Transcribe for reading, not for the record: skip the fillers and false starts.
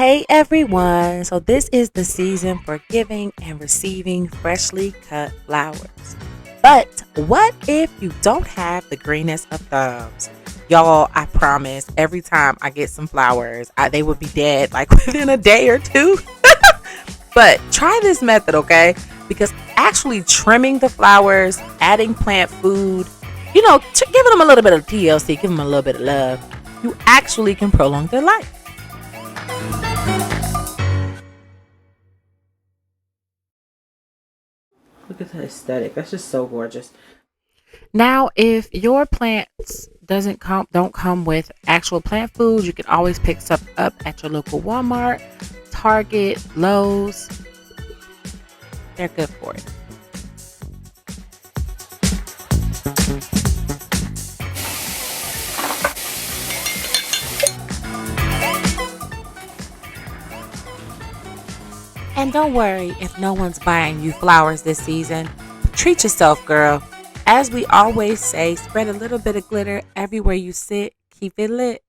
Hey everyone! So, this is the season for giving and receiving freshly cut flowers. But what if you don't have the greenest of thumbs? Y'all, I promise every time I get some flowers, they would be dead like within a day or two. But try this method, okay? Because actually trimming the flowers, adding plant food, giving them a little bit of TLC, give them a little bit of love, you actually can prolong their life. Look at the aesthetic. That's just so gorgeous. Now, if your plants doesn't come don't come with actual plant food, you can always pick some up at your local Walmart, Target, Lowe's. They're good for it. And don't worry if no one's buying you flowers this season. Treat yourself, girl. As we always say, spread a little bit of glitter everywhere you sit. Keep it lit.